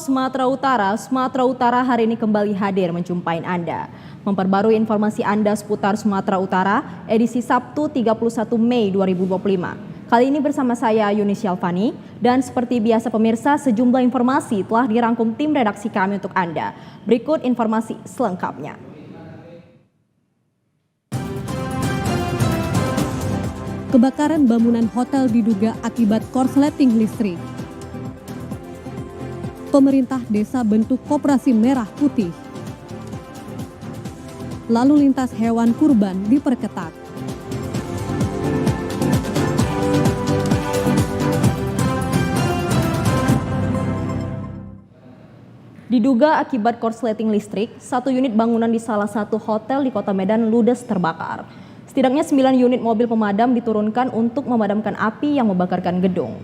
Sumatera Utara hari ini kembali hadir menjumpai Anda. Memperbarui informasi Anda seputar Sumatera Utara, edisi Sabtu 31 Mei 2025. Kali ini bersama saya Yuni Syalfani, dan seperti biasa pemirsa, sejumlah informasi telah dirangkum tim redaksi kami untuk Anda. Berikut informasi selengkapnya. Kebakaran bangunan hotel diduga akibat korsleting listrik. Pemerintah desa bentuk koperasi merah putih. Lalu lintas hewan kurban diperketat. Diduga akibat korsleting listrik, satu unit bangunan di salah satu hotel di Kota Medan ludes terbakar. Setidaknya 9 unit mobil pemadam diturunkan untuk memadamkan api yang membakarkan gedung.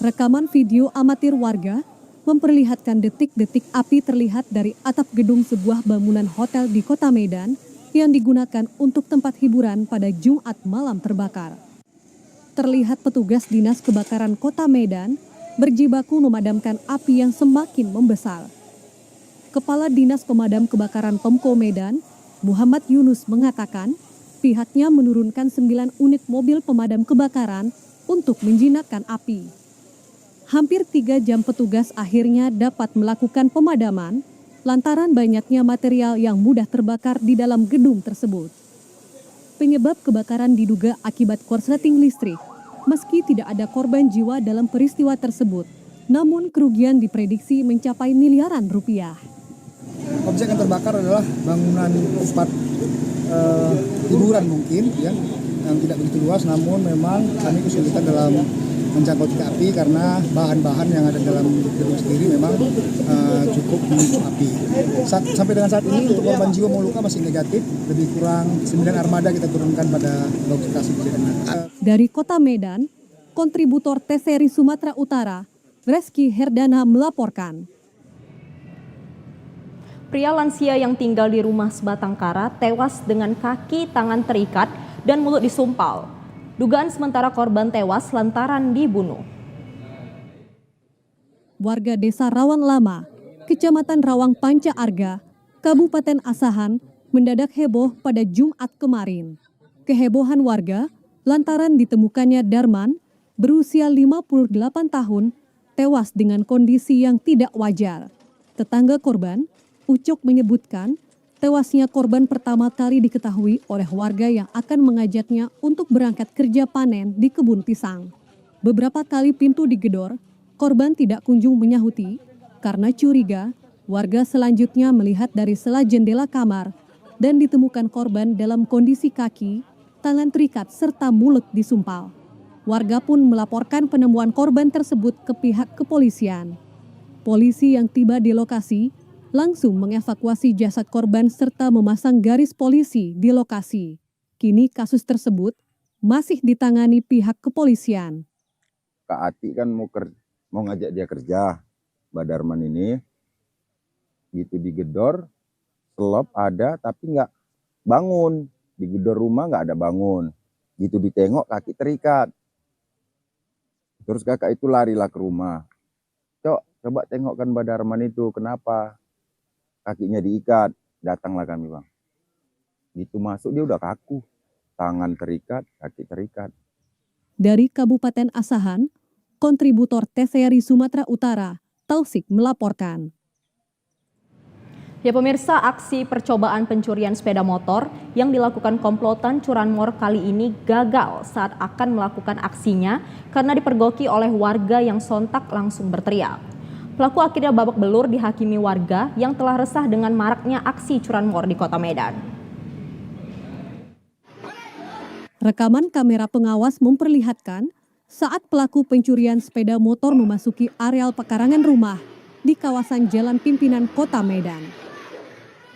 Rekaman video amatir warga memperlihatkan detik-detik api terlihat dari atap gedung sebuah bangunan hotel di Kota Medan yang digunakan untuk tempat hiburan pada Jumat malam terbakar. Terlihat petugas Dinas Kebakaran Kota Medan berjibaku memadamkan api yang semakin membesar. Kepala Dinas Pemadam Kebakaran Pemko Medan, Muhammad Yunus mengatakan pihaknya menurunkan 9 unit mobil pemadam kebakaran untuk menjinakkan api. Hampir 3 jam petugas akhirnya dapat melakukan pemadaman lantaran banyaknya material yang mudah terbakar di dalam gedung tersebut. Penyebab kebakaran diduga akibat korsleting listrik. Meski tidak ada korban jiwa dalam peristiwa tersebut, namun kerugian diprediksi mencapai miliaran rupiah. Objek yang terbakar adalah bangunan tempat hiburan mungkin ya, yang tidak begitu luas, namun memang kami kesulitan dalam menjangkau titik api karena bahan-bahan yang ada dalam gedung sendiri memang cukup memicu api. Sampai dengan saat ini untuk korban jiwa maupun luka masih negatif, lebih kurang 9 armada kita turunkan pada lokasi kejadian. Dari Kota Medan, kontributor TVRI Sumatera Utara, Reski Herdana melaporkan. Pria lansia yang tinggal di rumah sebatang kara tewas dengan kaki tangan terikat dan mulut disumpal. Dugaan sementara korban tewas lantaran dibunuh. Warga Desa Rawang Lama, Kecamatan Rawang Panca Arga, Kabupaten Asahan, mendadak heboh pada Jumat kemarin. Kehebohan warga lantaran ditemukannya Darman, berusia 58 tahun, tewas dengan kondisi yang tidak wajar. Tetangga korban, Ucok, menyebutkan tewasnya korban pertama kali diketahui oleh warga yang akan mengajaknya untuk berangkat kerja panen di kebun pisang. Beberapa kali pintu digedor, korban tidak kunjung menyahuti. Karena curiga, warga selanjutnya melihat dari sela jendela kamar dan ditemukan korban dalam kondisi kaki, tangan terikat serta mulut disumpal. Warga pun melaporkan penemuan korban tersebut ke pihak kepolisian. Polisi yang tiba di lokasi langsung mengevakuasi jasad korban serta memasang garis polisi di lokasi. Kini kasus tersebut masih ditangani pihak kepolisian. Kak Ati kan mau ngajak dia kerja, Mbak Darman ini, gitu digedor, selop ada tapi nggak bangun, digedor rumah nggak ada bangun, gitu ditengok kaki terikat. Terus kakak itu larilah ke rumah. Cok, coba tengokkan Mbak Darman itu, kenapa? Kakinya diikat, datanglah kami bang. Gitu masuk dia udah kaku, tangan terikat, kaki terikat. Dari Kabupaten Asahan, kontributor TVRI Sumatera Utara, Tausik melaporkan. Ya pemirsa, aksi percobaan pencurian sepeda motor yang dilakukan komplotan curanmor kali ini gagal saat akan melakukan aksinya karena dipergoki oleh warga yang sontak langsung berteriak. Pelaku akhirnya babak belur dihakimi warga yang telah resah dengan maraknya aksi curanmor di Kota Medan. Rekaman kamera pengawas memperlihatkan saat pelaku pencurian sepeda motor memasuki areal pekarangan rumah di kawasan Jalan Pimpinan Kota Medan.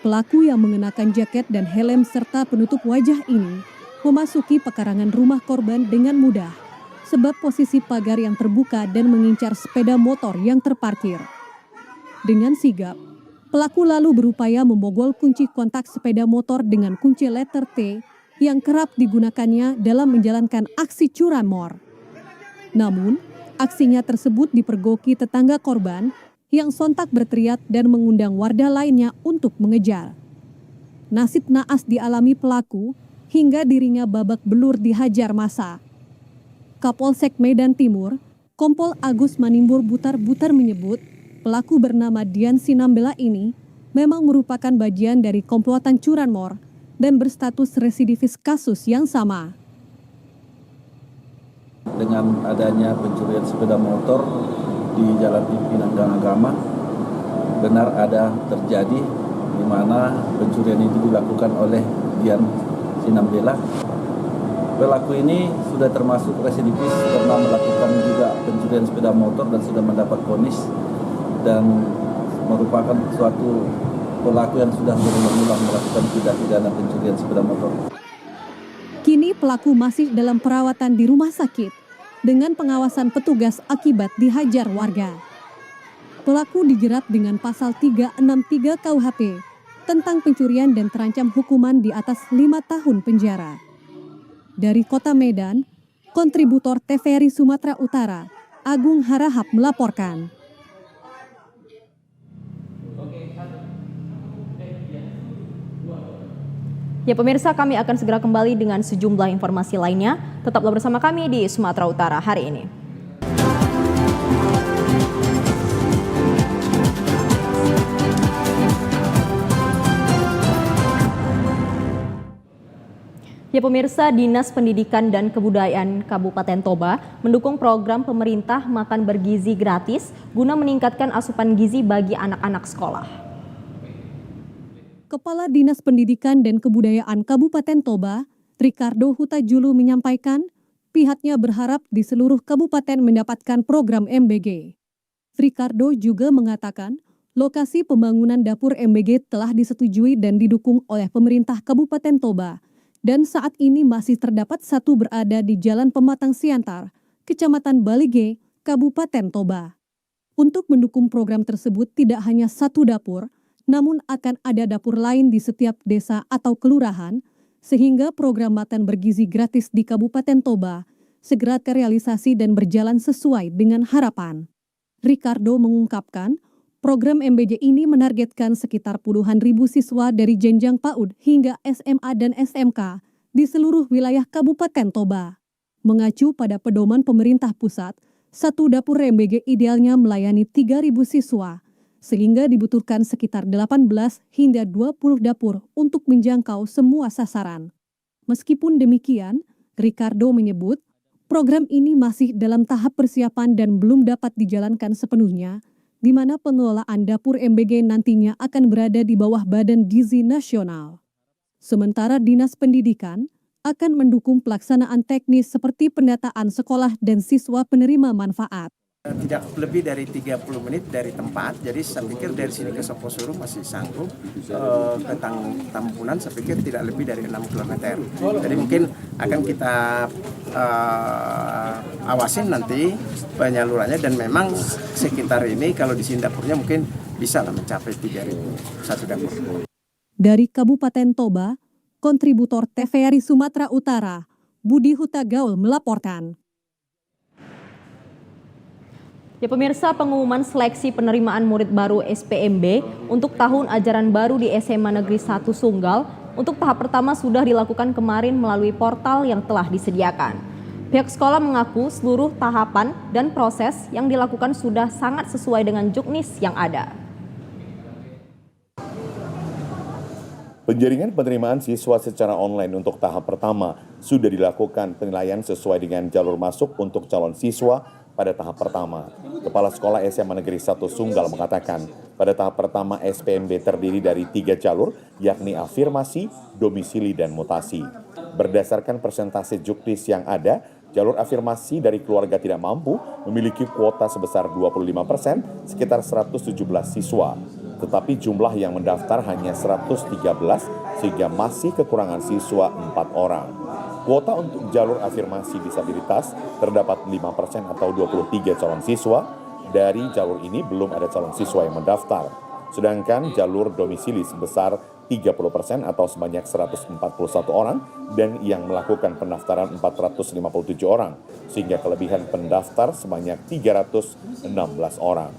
Pelaku yang mengenakan jaket dan helm serta penutup wajah ini memasuki pekarangan rumah korban dengan mudah, sebab posisi pagar yang terbuka dan mengincar sepeda motor yang terparkir. Dengan sigap, pelaku lalu berupaya membobol kunci kontak sepeda motor dengan kunci letter T yang kerap digunakannya dalam menjalankan aksi curanmor. Namun, aksinya tersebut dipergoki tetangga korban yang sontak berteriak dan mengundang warga lainnya untuk mengejar. Nasib naas dialami pelaku hingga dirinya babak belur dihajar massa. Kapolsek Medan Timur, Kompol Agus Manimbur Butar-Butar menyebut pelaku bernama Dian Sinambela ini memang merupakan bagian dari komplotan curanmor dan berstatus residivis kasus yang sama. Dengan adanya pencurian sepeda motor di Jalan Pimpinan Gang Agama, benar ada terjadi di mana pencurian itu dilakukan oleh Dian Sinambela. Pelaku ini sudah termasuk residivis, pernah melakukan juga pencurian sepeda motor dan sudah mendapat vonis dan merupakan suatu pelaku yang sudah berulang-ulang melakukan tindak pidana pencurian sepeda motor. Kini pelaku masih dalam perawatan di rumah sakit dengan pengawasan petugas akibat dihajar warga. Pelaku dijerat dengan pasal 363 KUHP tentang pencurian dan terancam hukuman di atas 5 tahun penjara. Dari Kota Medan, kontributor TVRI Sumatera Utara, Agung Harahap melaporkan. Ya pemirsa, kami akan segera kembali dengan sejumlah informasi lainnya. Tetaplah bersama kami di Sumatera Utara hari ini. Ya pemirsa, Dinas Pendidikan dan Kebudayaan Kabupaten Toba mendukung program pemerintah makan bergizi gratis guna meningkatkan asupan gizi bagi anak-anak sekolah. Kepala Dinas Pendidikan dan Kebudayaan Kabupaten Toba, Ricardo Hutajulu menyampaikan, pihaknya berharap di seluruh kabupaten mendapatkan program MBG. Ricardo juga mengatakan, lokasi pembangunan dapur MBG telah disetujui dan didukung oleh pemerintah Kabupaten Toba, dan saat ini masih terdapat satu berada di Jalan Pematang Siantar, Kecamatan Balige, Kabupaten Toba. Untuk mendukung program tersebut tidak hanya satu dapur, namun akan ada dapur lain di setiap desa atau kelurahan, sehingga program makan bergizi gratis di Kabupaten Toba segera terrealisasi dan berjalan sesuai dengan harapan. Ricardo mengungkapkan, program MBG ini menargetkan sekitar puluhan ribu siswa dari jenjang PAUD hingga SMA dan SMK di seluruh wilayah Kabupaten Toba. Mengacu pada pedoman pemerintah pusat, satu dapur MBG idealnya melayani 3.000 siswa, sehingga dibutuhkan sekitar 18 hingga 20 dapur untuk menjangkau semua sasaran. Meskipun demikian, Ricardo menyebut, program ini masih dalam tahap persiapan dan belum dapat dijalankan sepenuhnya, di mana pengelolaan dapur MBG nantinya akan berada di bawah Badan Gizi Nasional. Sementara Dinas Pendidikan akan mendukung pelaksanaan teknis seperti pendataan sekolah dan siswa penerima manfaat. Tidak lebih dari 30 menit dari tempat, jadi saya pikir dari sini ke Soposuru masih sanggup. Ke Tampunan saya pikir tidak lebih dari 6 km. Jadi mungkin akan kita awasin nanti penyalurannya, dan memang sekitar ini kalau di sini dapurnya mungkin bisa lah mencapai 3.000 satu dapur. Dari Kabupaten Toba, kontributor TVRI Sumatera Utara, Budi Hutagaul melaporkan. Ya pemirsa, pengumuman seleksi penerimaan murid baru SPMB untuk tahun ajaran baru di SMA Negeri 1 Sunggal untuk tahap pertama sudah dilakukan kemarin melalui portal yang telah disediakan. Pihak sekolah mengaku seluruh tahapan dan proses yang dilakukan sudah sangat sesuai dengan juknis yang ada. Penjaringan penerimaan siswa secara online untuk tahap pertama sudah dilakukan penilaian sesuai dengan jalur masuk untuk calon siswa pada tahap pertama. Kepala Sekolah SMA Negeri 1 Sunggal mengatakan, pada tahap pertama SPMB terdiri dari 3 jalur, yakni afirmasi, domisili, dan mutasi. Berdasarkan persentase juknis yang ada, jalur afirmasi dari keluarga tidak mampu memiliki kuota sebesar 25%, sekitar 117 siswa. Tetapi jumlah yang mendaftar hanya 113, sehingga masih kekurangan siswa 4 orang. Kuota untuk jalur afirmasi disabilitas terdapat 5% atau 23 calon siswa. Dari jalur ini belum ada calon siswa yang mendaftar. Sedangkan jalur domisili sebesar 30% atau sebanyak 141 orang, dan yang melakukan pendaftaran 457 orang, sehingga kelebihan pendaftar sebanyak 316 orang.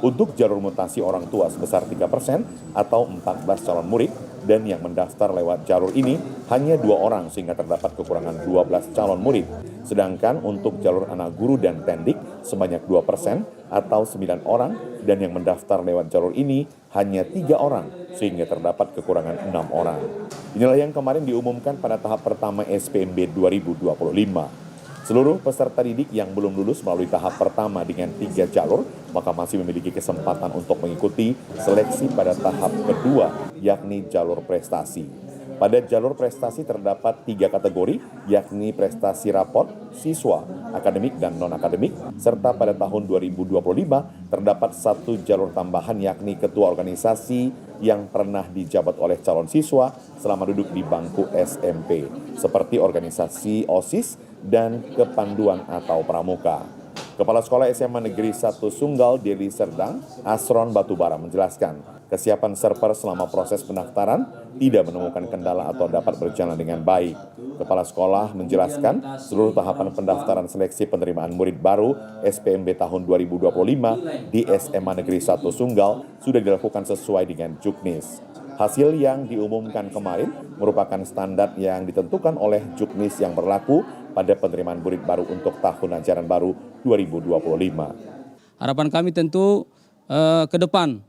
Untuk jalur mutasi orang tua sebesar 3% atau 14 calon murid, dan yang mendaftar lewat jalur ini hanya 2 orang sehingga terdapat kekurangan 12 calon murid. Sedangkan untuk jalur anak guru dan tendik sebanyak 2% atau 9 orang, dan yang mendaftar lewat jalur ini hanya 3 orang sehingga terdapat kekurangan 6 orang. Inilah yang kemarin diumumkan pada tahap pertama SPMB 2025. Seluruh peserta didik yang belum lulus melalui tahap pertama dengan 3 jalur, maka masih memiliki kesempatan untuk mengikuti seleksi pada tahap kedua, yakni jalur prestasi. Pada jalur prestasi terdapat 3 kategori, yakni prestasi raport, siswa, akademik dan non-akademik, serta pada tahun 2025 terdapat 1 jalur tambahan, yakni ketua organisasi yang pernah dijabat oleh calon siswa selama duduk di bangku SMP, seperti organisasi OSIS dan kepanduan atau pramuka. Kepala Sekolah SMA Negeri 1 Sunggal Deli Serdang, Asron Batubara menjelaskan, kesiapan server selama proses pendaftaran tidak menemukan kendala atau dapat berjalan dengan baik. Kepala sekolah menjelaskan seluruh tahapan pendaftaran seleksi penerimaan murid baru SPMB tahun 2025 di SMA Negeri 1 Sunggal sudah dilakukan sesuai dengan Juknis. Hasil yang diumumkan kemarin merupakan standar yang ditentukan oleh Juknis yang berlaku pada penerimaan murid baru untuk tahun ajaran baru 2025. Harapan kami tentu ke depan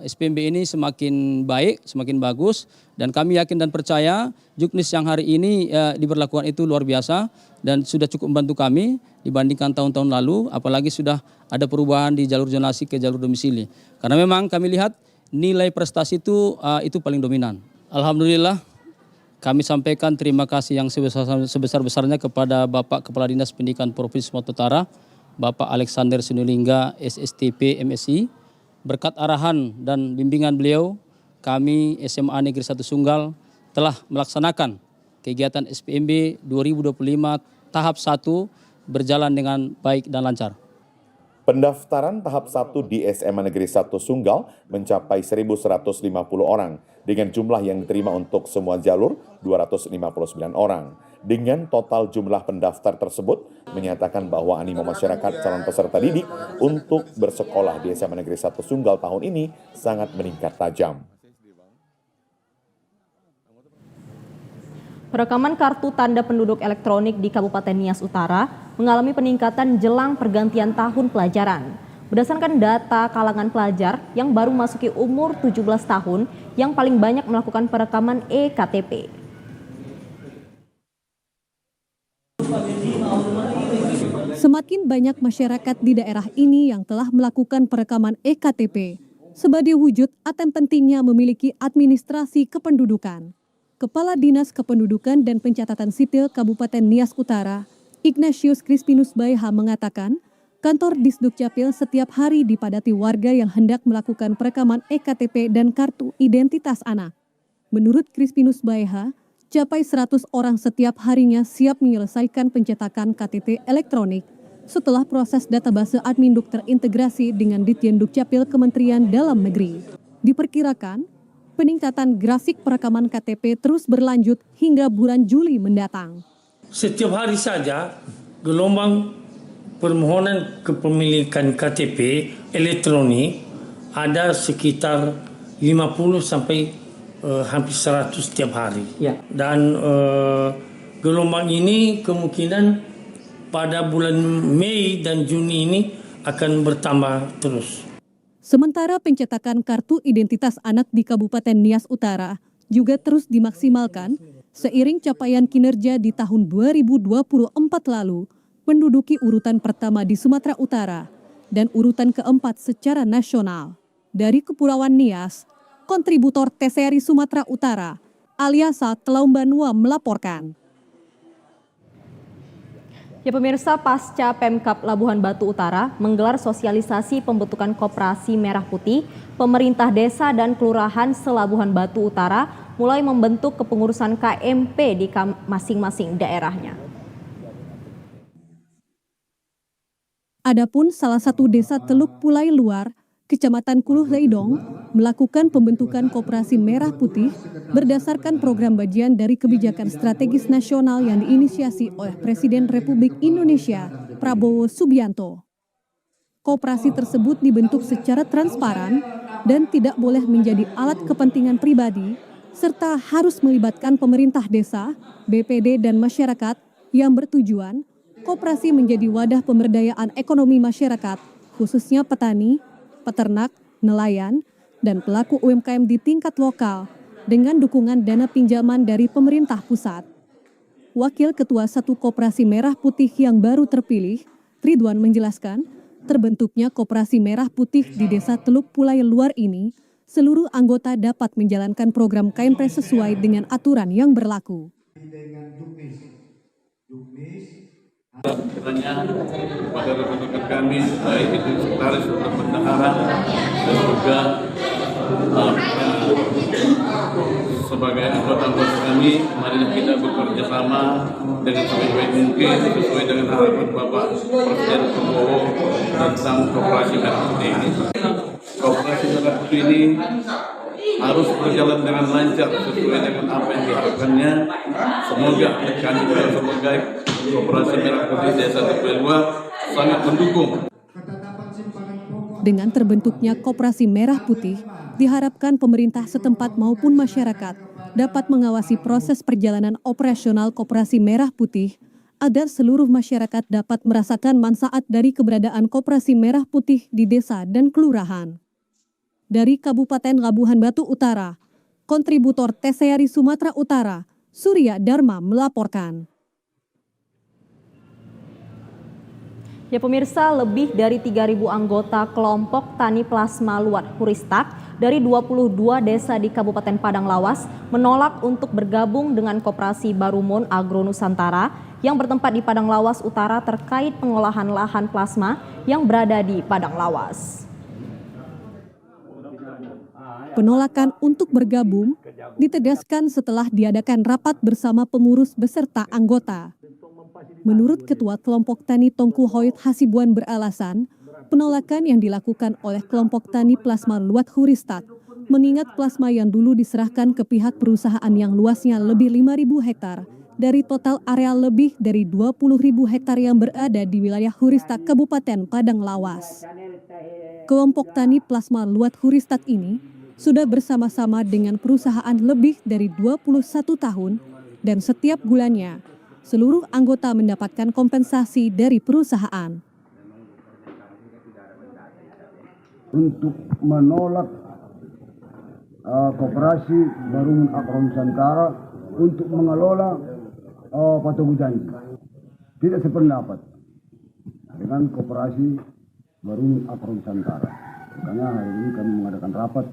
SPMB ini semakin baik, semakin bagus, dan kami yakin dan percaya Juknis yang hari ini diberlakukan itu luar biasa dan sudah cukup membantu kami dibandingkan tahun-tahun lalu, apalagi sudah ada perubahan di jalur zonasi ke jalur domisili. Karena memang kami lihat nilai prestasi itu paling dominan. Alhamdulillah kami sampaikan terima kasih yang sebesar-besarnya kepada Bapak Kepala Dinas Pendidikan Provinsi Sumatera Utara, Bapak Alexander Sinulinga, SSTP MSI. Berkat arahan dan bimbingan beliau, kami SMA Negeri 1 Sunggal telah melaksanakan kegiatan SPMB 2025 tahap 1 berjalan dengan baik dan lancar. Pendaftaran tahap 1 di SMA Negeri 1 Sunggal mencapai 1.150 orang dengan jumlah yang diterima untuk semua jalur 259 orang. Dengan total jumlah pendaftar tersebut menyatakan bahwa animo masyarakat calon peserta didik untuk bersekolah di SMA Negeri 1 Sunggal tahun ini sangat meningkat tajam. Perekaman kartu tanda penduduk elektronik di Kabupaten Nias Utara mengalami peningkatan jelang pergantian tahun pelajaran. Berdasarkan data kalangan pelajar yang baru memasuki umur 17 tahun yang paling banyak melakukan perekaman e-KTP. Semakin banyak masyarakat di daerah ini yang telah melakukan perekaman e-KTP sebagai wujud akan pentingnya memiliki administrasi kependudukan. Kepala Dinas Kependudukan dan Pencatatan Sipil Kabupaten Nias Utara, Ignatius Crispinus Baiha mengatakan, kantor Disdukcapil setiap hari dipadati warga yang hendak melakukan perekaman e-KTP dan kartu identitas anak. Menurut Crispinus Baiha, capai 100 orang setiap harinya siap menyelesaikan pencetakan KTP elektronik setelah proses database Adminduk terintegrasi dengan Ditjen Dukcapil Kementerian Dalam Negeri. Diperkirakan, peningkatan grafik perekaman KTP terus berlanjut hingga bulan Juli mendatang. Setiap hari saja gelombang permohonan kepemilikan KTP elektronik ada sekitar 50 sampai hampir 100 setiap hari. Ya. Dan gelombang ini kemungkinan pada bulan Mei dan Juni ini akan bertambah terus. Sementara pencetakan kartu identitas anak di Kabupaten Nias Utara juga terus dimaksimalkan seiring capaian kinerja di tahun 2024 lalu menduduki urutan pertama di Sumatera Utara dan urutan keempat secara nasional. Dari Kepulauan Nias, kontributor TVRI Sumatera Utara, Aliasa Telaumbanua melaporkan. Ya pemirsa, pasca Pemkab Labuhan Batu Utara menggelar sosialisasi pembentukan Koperasi Merah Putih, pemerintah desa dan kelurahan se-Labuhan Batu Utara mulai membentuk kepengurusan KMP di masing-masing daerahnya. Adapun salah satu desa Teluk Pulai Luar, Kecamatan Kuluh Leidong, melakukan pembentukan Koperasi Merah Putih berdasarkan program bagian dari kebijakan strategis nasional yang diinisiasi oleh Presiden Republik Indonesia, Prabowo Subianto. Koperasi tersebut dibentuk secara transparan dan tidak boleh menjadi alat kepentingan pribadi, serta harus melibatkan pemerintah desa, BPD, dan masyarakat yang bertujuan koperasi menjadi wadah pemberdayaan ekonomi masyarakat, khususnya petani, peternak, nelayan, dan pelaku UMKM di tingkat lokal dengan dukungan dana pinjaman dari pemerintah pusat. Wakil Ketua Satu Koperasi Merah Putih yang baru terpilih, Ridwan menjelaskan, terbentuknya Koperasi Merah Putih di Desa Teluk Pulai Luar ini, seluruh anggota dapat menjalankan program KMP sesuai dengan aturan yang berlaku. Kiranya kepada rekan-rekan kami, baik itu sekretaris untuk bendahara dan juga sebagai anggota-anggota kami, marilah kita bekerja sama dengan sebaik-baik mungkin sesuai dengan harapan Bapak Presiden Prabowo tentang Koperasi Merah Putih ini. Koperasi Merah Putih ini harus berjalan dengan lancar sesuai dengan apa yang diharapkannya. Semoga kami sebagai Koperasi Merah Putih Desa Teluk Luar sangat mendukung. Dengan terbentuknya Koperasi Merah Putih, diharapkan pemerintah setempat maupun masyarakat dapat mengawasi proses perjalanan operasional Koperasi Merah Putih agar seluruh masyarakat dapat merasakan manfaat dari keberadaan Koperasi Merah Putih di desa dan kelurahan. Dari Kabupaten Labuhan Batu Utara, kontributor TVRI Sumatera Utara, Surya Dharma melaporkan. Ya pemirsa, lebih dari 3.000 anggota kelompok Tani Plasma Luat Huristak dari 22 desa di Kabupaten Padang Lawas menolak untuk bergabung dengan Koperasi Barumun Agro Nusantara yang bertempat di Padang Lawas Utara terkait pengolahan lahan plasma yang berada di Padang Lawas. Penolakan untuk bergabung ditegaskan setelah diadakan rapat bersama pengurus beserta anggota. Menurut Ketua Kelompok Tani Tongku Hoyt Hasibuan beralasan, penolakan yang dilakukan oleh kelompok Tani Plasma Luat Huristak mengingat plasma yang dulu diserahkan ke pihak perusahaan yang luasnya lebih 5.000 hektar dari total area lebih dari 20.000 hektar yang berada di wilayah Huristak Kabupaten Padang Lawas. Kelompok Tani Plasma Luat Huristak ini sudah bersama-sama dengan perusahaan lebih dari 21 tahun dan setiap bulannya seluruh anggota mendapatkan kompensasi dari perusahaan. Untuk menolak Koperasi Barumun Agro Nusantara untuk mengelola Patogu Janji. Tidak sependapat dengan Koperasi Barumun Agro Nusantara. Makanya hari ini kami mengadakan rapat.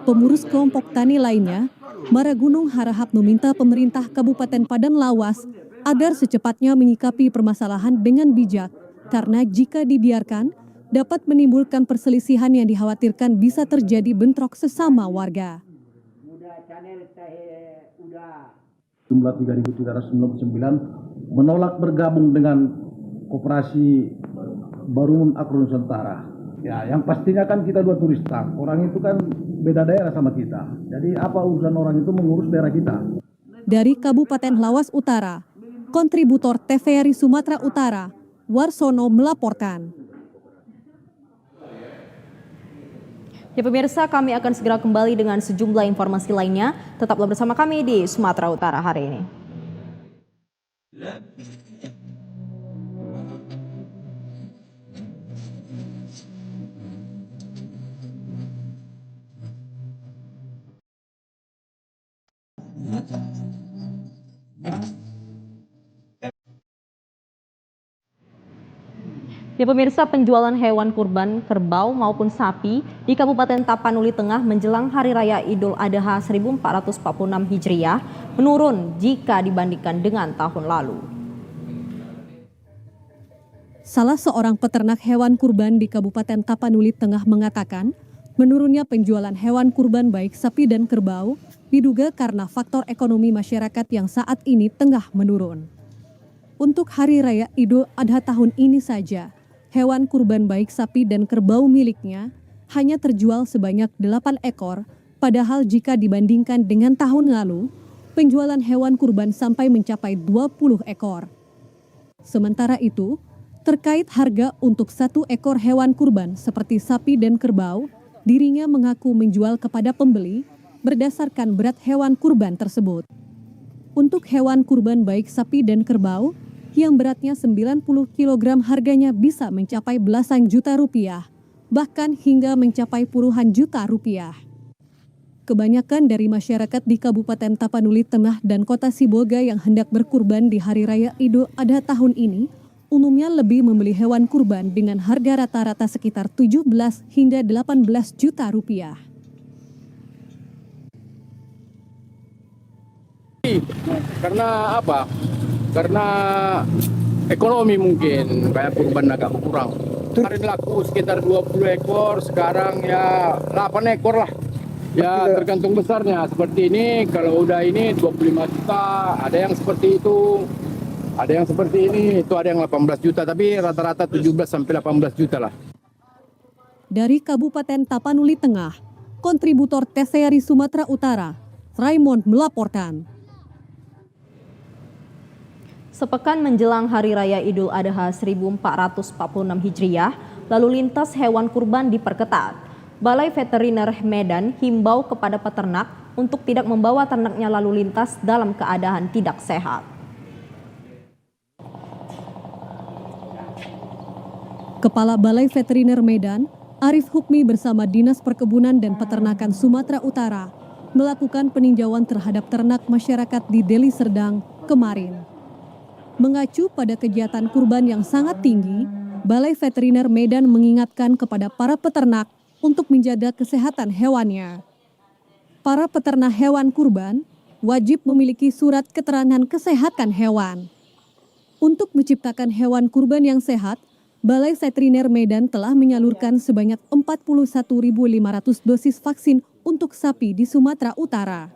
Pengurus kelompok tani lainnya, Mara Gunung Harahap meminta pemerintah Kabupaten Padang Lawas agar secepatnya menyikapi permasalahan dengan bijak, karena jika dibiarkan dapat menimbulkan perselisihan yang dikhawatirkan bisa terjadi bentrok sesama warga. Jumlah 3.399 menolak bergabung dengan Koperasi Barumun Agro Nusantara. Ya, yang pastinya kan kita dua turis tak. Orang itu kan beda daerah sama kita. Jadi apa urusan orang itu mengurus daerah kita? Dari Kabupaten Lawas Utara, kontributor TVRI Sumatera Utara, Warsono melaporkan. Ya pemirsa, kami akan segera kembali dengan sejumlah informasi lainnya. Tetaplah bersama kami di Sumatera Utara hari ini. Ya pemirsa, penjualan hewan kurban kerbau maupun sapi di Kabupaten Tapanuli Tengah menjelang Hari Raya Idul Adha 1446 Hijriah menurun jika dibandingkan dengan tahun lalu. Salah seorang peternak hewan kurban di Kabupaten Tapanuli Tengah mengatakan, menurunnya penjualan hewan kurban baik sapi dan kerbau diduga karena faktor ekonomi masyarakat yang saat ini tengah menurun. Untuk Hari Raya Idul Adha tahun ini saja, hewan kurban baik sapi dan kerbau miliknya hanya terjual sebanyak 8 ekor, padahal jika dibandingkan dengan tahun lalu, penjualan hewan kurban sampai mencapai 20 ekor. Sementara itu, terkait harga untuk 1 ekor hewan kurban seperti sapi dan kerbau, dirinya mengaku menjual kepada pembeli berdasarkan berat hewan kurban tersebut. Untuk hewan kurban baik sapi dan kerbau, yang beratnya 90 kg harganya bisa mencapai belasan juta rupiah, bahkan hingga mencapai puluhan juta rupiah. Kebanyakan dari masyarakat di Kabupaten Tapanuli Tengah dan Kota Sibolga yang hendak berkurban di Hari Raya Idul Adha tahun ini, umumnya lebih membeli hewan kurban dengan harga rata-rata sekitar 17 hingga 18 juta rupiah. Karena apa? Karena ekonomi mungkin kayak kurban agak kurang. Kemarin laku sekitar 20 ekor, sekarang ya 8 ekor lah. Ya tergantung besarnya. Seperti ini, kalau udah ini 25 juta, ada yang seperti itu. Ada yang seperti ini, itu ada yang 18 juta, tapi rata-rata 17 sampai 18 juta lah. Dari Kabupaten Tapanuli Tengah, kontributor TVRI Sumatera Utara, Raymond melaporkan. Sepekan menjelang Hari Raya Idul Adha 1446 Hijriah, lalu lintas hewan kurban diperketat. Balai Veteriner Medan himbau kepada peternak untuk tidak membawa ternaknya lalu lintas dalam keadaan tidak sehat. Kepala Balai Veteriner Medan, Arif Hukmi bersama Dinas Perkebunan dan Peternakan Sumatera Utara melakukan peninjauan terhadap ternak masyarakat di Deli Serdang kemarin. Mengacu pada kegiatan kurban yang sangat tinggi, Balai Veteriner Medan mengingatkan kepada para peternak untuk menjaga kesehatan hewannya. Para peternak hewan kurban wajib memiliki surat keterangan kesehatan hewan. Untuk menciptakan hewan kurban yang sehat, Balai Veteriner Medan telah menyalurkan sebanyak 41.500 dosis vaksin untuk sapi di Sumatera Utara.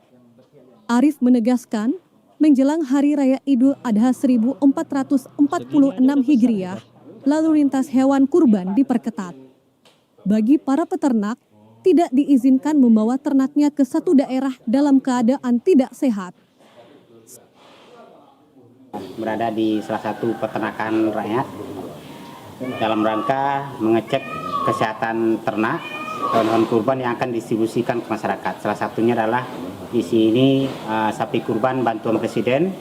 Arif menegaskan, menjelang Hari Raya Idul Adha 1446 Hijriah, lalu lintas hewan kurban diperketat. Bagi para peternak, tidak diizinkan membawa ternaknya ke satu daerah dalam keadaan tidak sehat. Berada di salah satu peternakan rakyat dalam rangka mengecek kesehatan ternak hewan kurban yang akan didistribusikan ke masyarakat. Salah satunya adalah di sini sapi kurban bantuan Presiden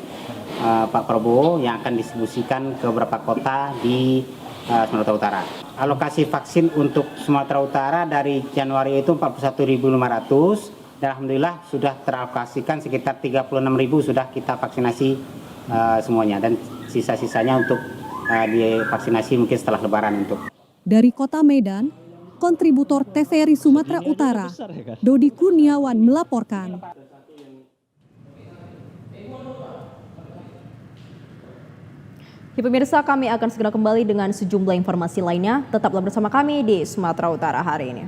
Pak Prabowo yang akan didistribusikan ke beberapa kota di Sumatera Utara. Alokasi vaksin untuk Sumatera Utara dari Januari itu 41.500 dan alhamdulillah sudah teralokasikan sekitar 36.000 sudah kita vaksinasi semuanya dan sisa-sisanya untuk divaksinasi mungkin setelah Lebaran untuk. Dari Kota Medan, kontributor TVRI Sumatera Utara, Dodi Kurniawan melaporkan. Ya pemirsa, kami akan segera kembali dengan sejumlah informasi lainnya. Tetaplah bersama kami di Sumatera Utara hari ini.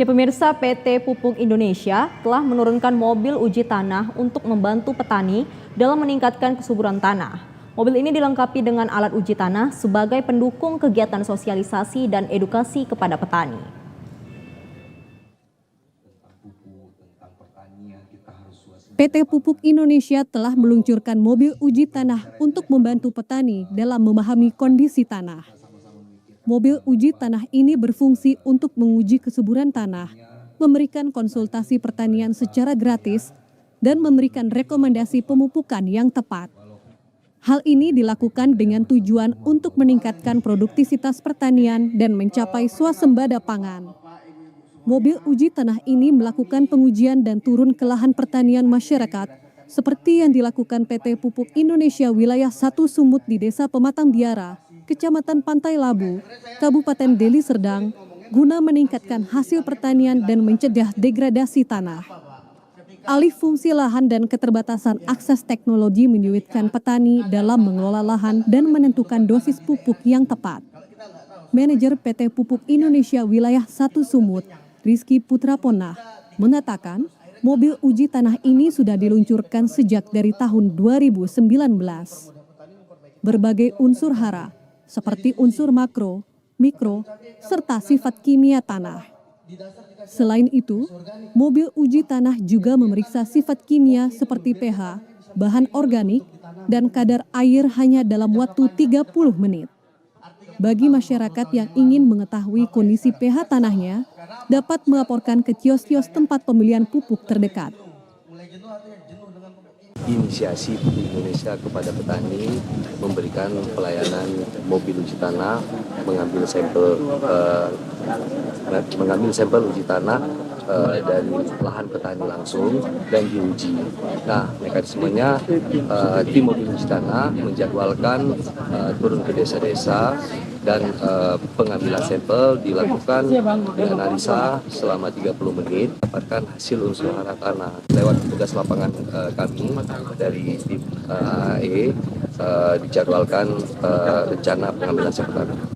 Ya pemirsa, PT Pupuk Indonesia telah menurunkan mobil uji tanah untuk membantu petani dalam meningkatkan kesuburan tanah. Mobil ini dilengkapi dengan alat uji tanah sebagai pendukung kegiatan sosialisasi dan edukasi kepada petani. PT Pupuk Indonesia telah meluncurkan mobil uji tanah untuk membantu petani dalam memahami kondisi tanah. Mobil uji tanah ini berfungsi untuk menguji kesuburan tanah, memberikan konsultasi pertanian secara gratis, dan memberikan rekomendasi pemupukan yang tepat. Hal ini dilakukan dengan tujuan untuk meningkatkan produktivitas pertanian dan mencapai swasembada pangan. Mobil uji tanah ini melakukan pengujian dan turun ke lahan pertanian masyarakat, seperti yang dilakukan PT Pupuk Indonesia Wilayah 1 Sumut di Desa Pematang Biara, Kecamatan Pantai Labu, Kabupaten Deli Serdang, guna meningkatkan hasil pertanian dan mencegah degradasi tanah. Alih fungsi lahan dan keterbatasan akses teknologi menyulitkan petani dalam mengelola lahan dan menentukan dosis pupuk yang tepat. Manajer PT Pupuk Indonesia Wilayah 1 Sumut, Rizky Putraponah, mengatakan mobil uji tanah ini sudah diluncurkan sejak dari tahun 2019. Berbagai unsur hara, seperti unsur makro, mikro, serta sifat kimia tanah. Selain itu, mobil uji tanah juga memeriksa sifat kimia seperti pH, bahan organik, dan kadar air hanya dalam waktu 30 menit. Bagi masyarakat yang ingin mengetahui kondisi pH tanahnya, dapat melaporkan ke kios-kios tempat pembelian pupuk terdekat. Inisiasi Pupuk Indonesia kepada petani memberikan pelayanan mobil uji tanah, mengambil sampel uji tanah dari lahan petani langsung dan diuji. Nah, mekanismenya tim mobil uji tanah menjadwalkan turun ke desa-desa dan pengambilan sampel dilakukan dianalisa selama 30 menit, dapatkan hasil unsur hara tanah. Lewat petugas lapangan kami dari tim AE dijadwalkan rencana pengambilan sampel tanah.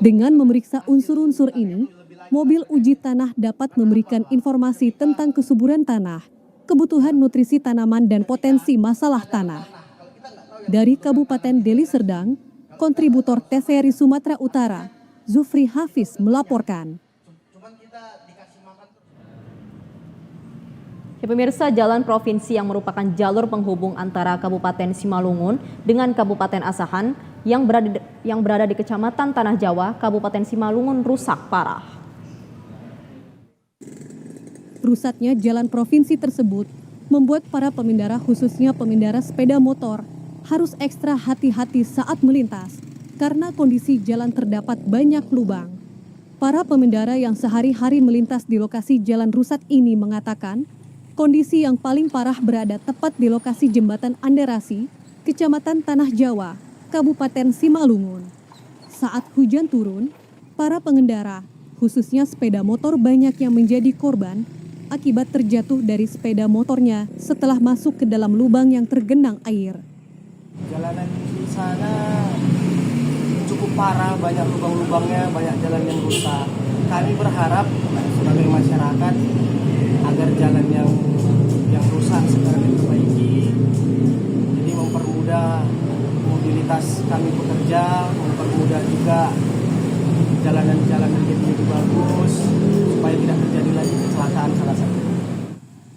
Dengan memeriksa unsur-unsur ini, mobil uji tanah dapat memberikan informasi tentang kesuburan tanah, kebutuhan nutrisi tanaman, dan potensi masalah tanah. Dari Kabupaten Deli Serdang, kontributor TVRI Sumatera Utara, Zufri Hafiz melaporkan. Ya, pemirsa, jalan provinsi yang merupakan jalur penghubung antara Kabupaten Simalungun dengan Kabupaten Asahan yang berada di Kecamatan Tanah Jawa, Kabupaten Simalungun rusak parah. Rusaknya jalan provinsi tersebut membuat para pengendara, khususnya pengendara sepeda motor, harus ekstra hati-hati saat melintas karena kondisi jalan terdapat banyak lubang. Para pengendara yang sehari-hari melintas di lokasi jalan rusak ini mengatakan kondisi yang paling parah berada tepat di lokasi Jembatan Anderasi, Kecamatan Tanah Jawa, Kabupaten Simalungun. Saat hujan turun, para pengendara, khususnya sepeda motor, banyak yang menjadi korban akibat terjatuh dari sepeda motornya setelah masuk ke dalam lubang yang tergenang air. Jalanan di sana cukup parah, banyak lubang-lubangnya, banyak jalan yang rusak. Kami berharap sebagai masyarakat agar jalan yang rusak segera diperbaiki, jadi mempermudah mobilitas kami bekerja, mempermudah juga jalanan-jalanan jadi lebih bagus supaya tidak terjadi lagi kecelakaan salah satu.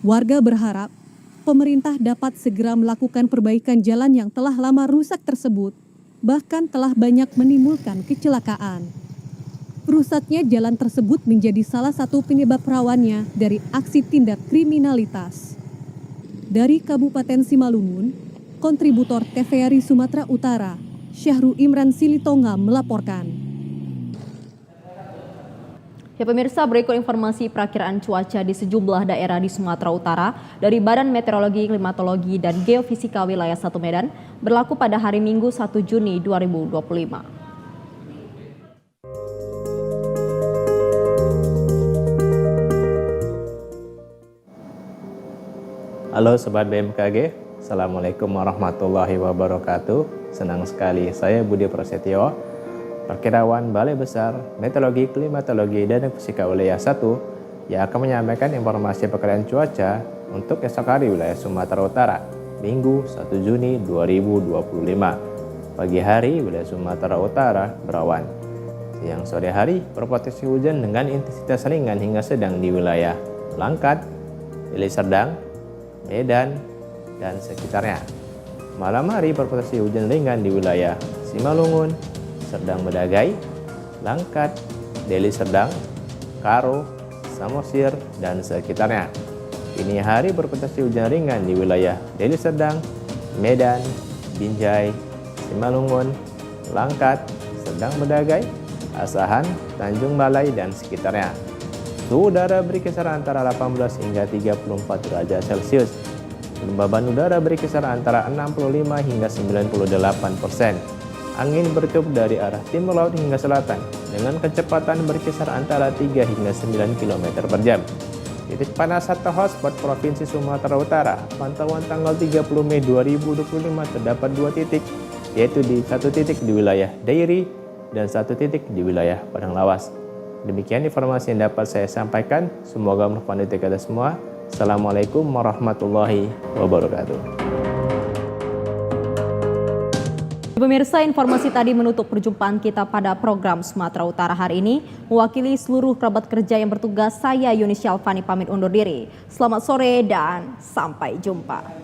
Warga berharap pemerintah dapat segera melakukan perbaikan jalan yang telah lama rusak tersebut, bahkan telah banyak menimbulkan kecelakaan. Rusaknya jalan tersebut menjadi salah satu penyebab rawannya dari aksi tindak kriminalitas. Dari Kabupaten Simalungun, kontributor TVRI Sumatera Utara, Syahru Imran Silitonga melaporkan. Ya, pemirsa, berikut informasi perakiraan cuaca di sejumlah daerah di Sumatera Utara dari Badan Meteorologi, Klimatologi, dan Geofisika Wilayah 1 Medan berlaku pada hari Minggu 1 Juni 2025. Halo Sobat BMKG, Assalamualaikum warahmatullahi wabarakatuh. Senang sekali saya Budi Prasetyo, Perkirawan Balai Besar Meteorologi, Klimatologi, dan Fisika Wilayah 1 yang akan menyampaikan informasi perkiraan cuaca untuk esok hari wilayah Sumatera Utara, Minggu 1 Juni 2025. Pagi hari wilayah Sumatera Utara berawan. Siang sore hari berpotensi hujan dengan intensitas ringan hingga sedang di wilayah Langkat, Deli Serdang, Medan, dan sekitarnya. Malam hari berpotensi hujan ringan di wilayah Simalungun, Serdang Bedagai, Langkat, Deli Serdang, Karo, Samosir, dan sekitarnya. Dini hari berpotensi hujan ringan di wilayah Deli Serdang, Medan, Binjai, Simalungun, Langkat, Serdang Bedagai, Asahan, Tanjung Balai, dan sekitarnya. Suhu udara berkisar antara 18 hingga 34 derajat Celcius. Kelembaban udara berkisar antara 65 hingga 98%. Angin bertiup dari arah timur laut hingga selatan dengan kecepatan berkisar antara 3 hingga 9 km per jam. Titik panas atau hotspot Provinsi Sumatera Utara, pantauan tanggal 30 Mei 2025 terdapat 2 titik, yaitu di 1 titik di wilayah Dairi dan 1 titik di wilayah Padang Lawas. Demikian informasi yang dapat saya sampaikan. Semoga bermanfaat untuk kita semua. Assalamualaikum warahmatullahi wabarakatuh. Pemirsa, informasi tadi menutup perjumpaan kita pada program Sumatera Utara hari ini. Mewakili seluruh kerabat kerja yang bertugas, saya Yuni Syalfani pamit undur diri. Selamat sore dan sampai jumpa.